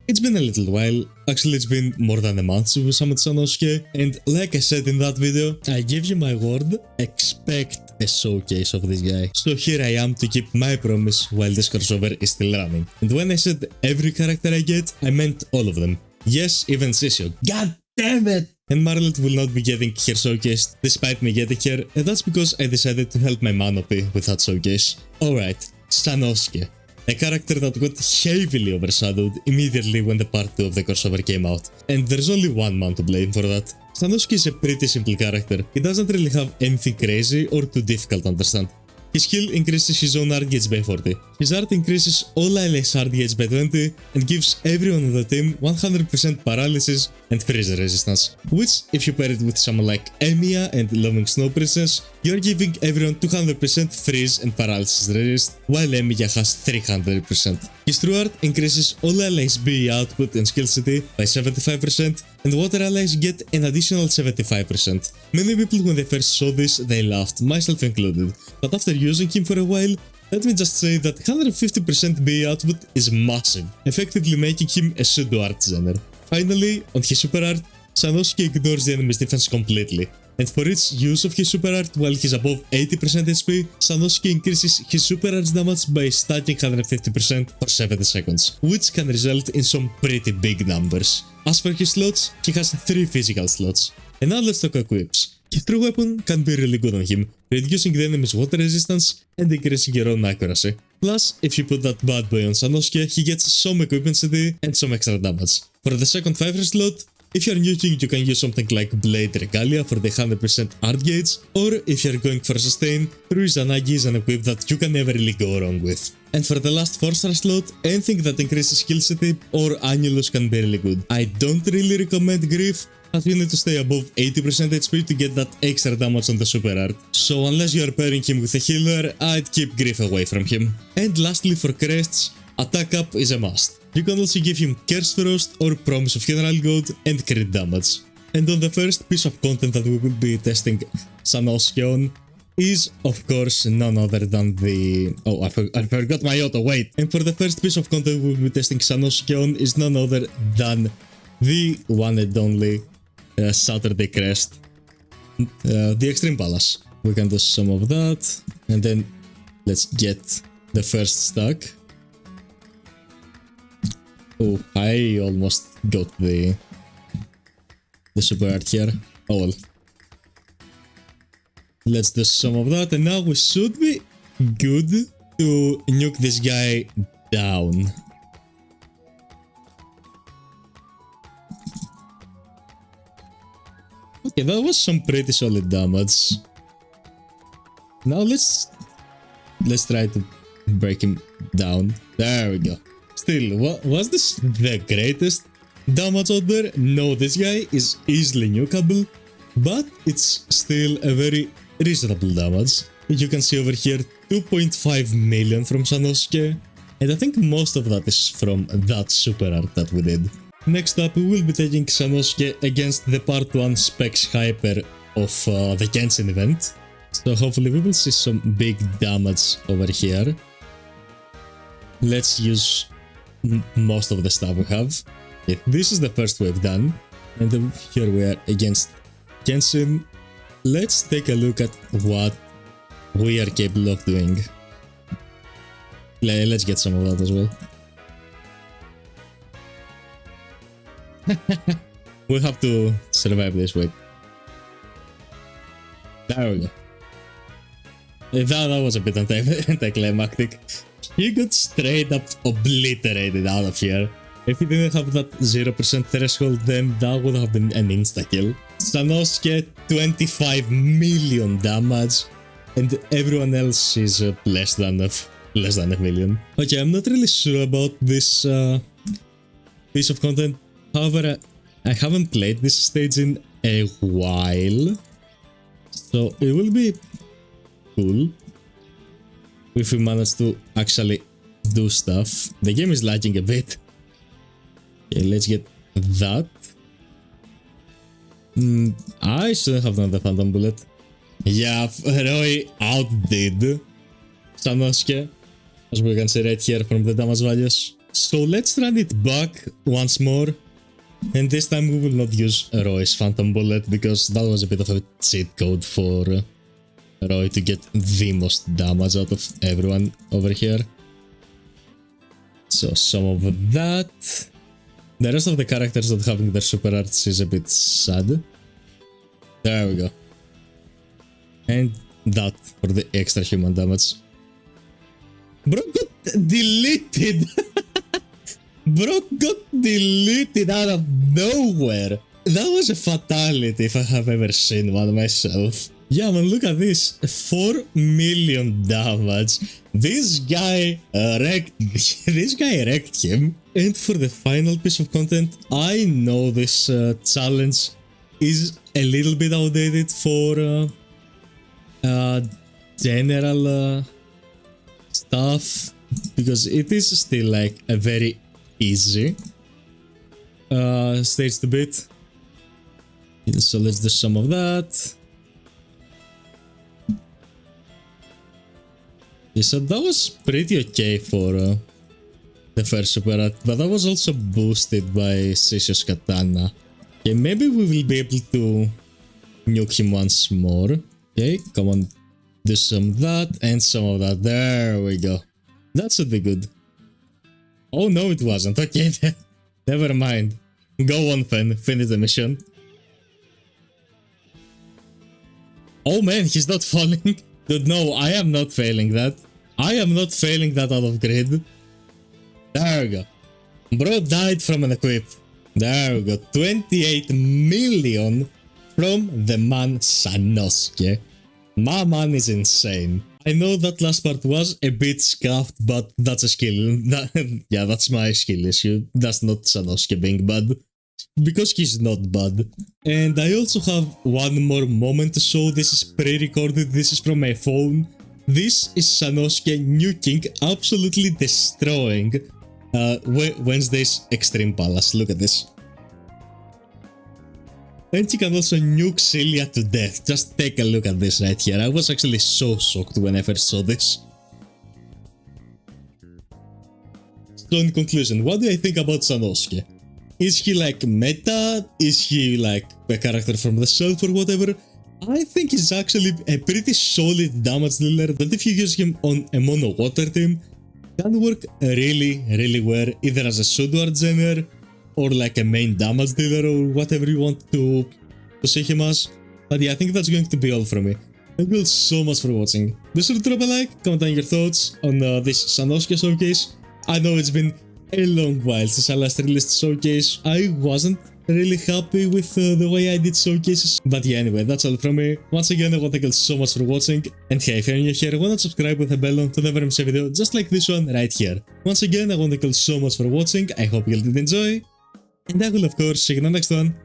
It's been a little while, actually it's been more than a month since we summoned Sanosuke, and like I said in that video, I give you my word, expect a showcase of this guy. So here I am to keep my promise while this crossover is still running. And when I said every character I get, I meant all of them. Yes, even Sissio. God damn it! And Marlet will not be getting her showcase despite me getting her, and that's because I decided to help my Manopi with that showcase. Alright, Sanosuke. A character that got heavily overshadowed immediately when the part 2 of the crossover came out. And there's only one man to blame for that. Sanosuke is a pretty simple character. He doesn't really have anything crazy or too difficult to understand. His skill increases his own art gauge by 40. His art increases all allies' art gauge by 20 and gives everyone on the team 100% paralysis and freeze resistance. Which, if you pair it with someone like Emiya and Loving Snow Princess, you're giving everyone 200% freeze and paralysis resist, while Emiya has 300%. His true art increases all allies' BE output and skill city by 75%, and water allies get an additional 75%. Many people when they first saw this, they laughed, myself included, but after using him for a while, let me just say that 150% BE output is massive, effectively making him a pseudo art genre. Finally, on his super art, Sanosuke ignores the enemy's defense completely, and for its use of his super art while he's above 80% HP, Sanosuke increases his super art's damage by stacking 150% for 70 seconds, which can result in some pretty big numbers. As for his slots, he has 3 physical slots. And now let's talk equips. His true weapon can be really good on him, reducing the enemy's water resistance and increasing your own accuracy. Plus, if you put that bad boy on Sanosuke, he gets some equipment CD and some extra damage. For the second 5 slot, if you're nuking, you can use something like Blade Regalia for the 100% art gauge, or if you're going for sustain, Rui Izanagi is an equip that you can never really go wrong with. And for the last 4-star slot, anything that increases skill city or Annulus can be really good. I don't really recommend Grief, as you need to stay above 80% HP to get that extra damage on the super art. So unless you are pairing him with a healer, I'd keep Grief away from him. And lastly for crests, attack up is a must. You can also give him Curse Frost or Promise of General God and crit damage. And on the first piece of content that we will be testing Sanosuke on is, of course, none other than the... Oh, I forgot my auto, wait! And for the first piece of content we will be testing Sanosuke on is none other than the one and only Saturday crest, the Extreme Palace. We can do some of that, and then let's get the first stack. Oh, I almost got the super art here. Oh well. Let's do some of that, and now we should be good to nuke this guy down. Okay, that was some pretty solid damage. Now let's try to break him down. There we go. Still, was this the greatest damage out there? No, this guy is easily nukeable, but it's still a very reasonable damage. You can see over here 2.5 million from Sanosuke, and I think most of that is from that super art that we did. Next up, we will be taking Sanosuke against the part 1 Specs Hyper of the Genshin event. So hopefully we will see some big damage over here. Let's use most of the stuff we have. Okay, this is the first wave done, and then here we are against Genshin. Let's take a look at what we are capable of doing. Let's get some of that as well. We'll have to survive this week. There we go. That was a bit anticlimactic. He got straight up obliterated out of here. If he didn't have that 0% threshold, then that would have been an insta-kill. Sanosuke, 25 million damage, and everyone else is less than a million. Okay, I'm not really sure about this piece of content. However, I haven't played this stage in a while, so it will be cool if we manage to actually do stuff. The game is lagging a bit. Okay, let's get that. I shouldn't have done the Phantom Bullet. Yeah, Roy outdid Sanosuke, as we can see right here from the damage values. So let's run it back once more. And this time we will not use Roy's Phantom Bullet because that was a bit of a cheat code for Roy to get the most damage out of everyone over here. So some of that. The rest of the characters not having their super arts is a bit sad. There we go. And that for the extra human damage. Bro got deleted! Bro got deleted out of nowhere! That was a fatality if I have ever seen one myself. Yeah man, look at this. 4 million damage. This guy wrecked him. And for the final piece of content, I know this challenge is a little bit outdated for general stuff, because it is still like a very easy stage to beat. So let's do some of that. Yeah, so that was pretty okay for the first super art, but that was also boosted by Sisho's Katana. Okay, maybe we will be able to nuke him once more. Okay, come on, do some of that and some of that. There we go. That should be good. Oh no, it wasn't. Okay, never mind. Go on, Fen. Finish the mission. Oh man, he's not falling. Dude, no, I am not failing that. I am not failing that out of grid. There we go. Bro died from an equip. There we go. 28 million from the man Sanosuke. My man is insane. I know that last part was a bit scuffed, but that's a skill. Yeah, that's my skill issue. That's not Sanosuke being bad. Because he's not bad. And I also have one more moment to show. This is pre-recorded. This is from my phone. This is Sanosuke nuking, absolutely destroying Wednesday's Extreme Palace. Look at this. And he can also nuke Celia to death. Just take a look at this right here. I was actually so shocked when I first saw this. So in conclusion, what do I think about Sanosuke? Is he like meta? Is he like a character from the shelf or whatever? I think he's actually a pretty solid damage dealer that if you use him on a mono water team, can work really well either as a pseudo art gener or like a main damage dealer or whatever you want to see him as. But yeah, I think that's going to be all from me. Thank you all so much for watching. Be sure to drop a like, comment down your thoughts on this Sanosuke Showcase. I know it's been a long while since I last released Showcase. I wasn't really happy with the way I did Showcases. But yeah, anyway, that's all from me. Once again, I want to thank you all so much for watching. And hey, if you're new here, why not subscribe with a bell on to never miss a video just like this one right here. Once again, I want to thank you all so much for watching. I hope you all did enjoy. And I will of course see you in the next one.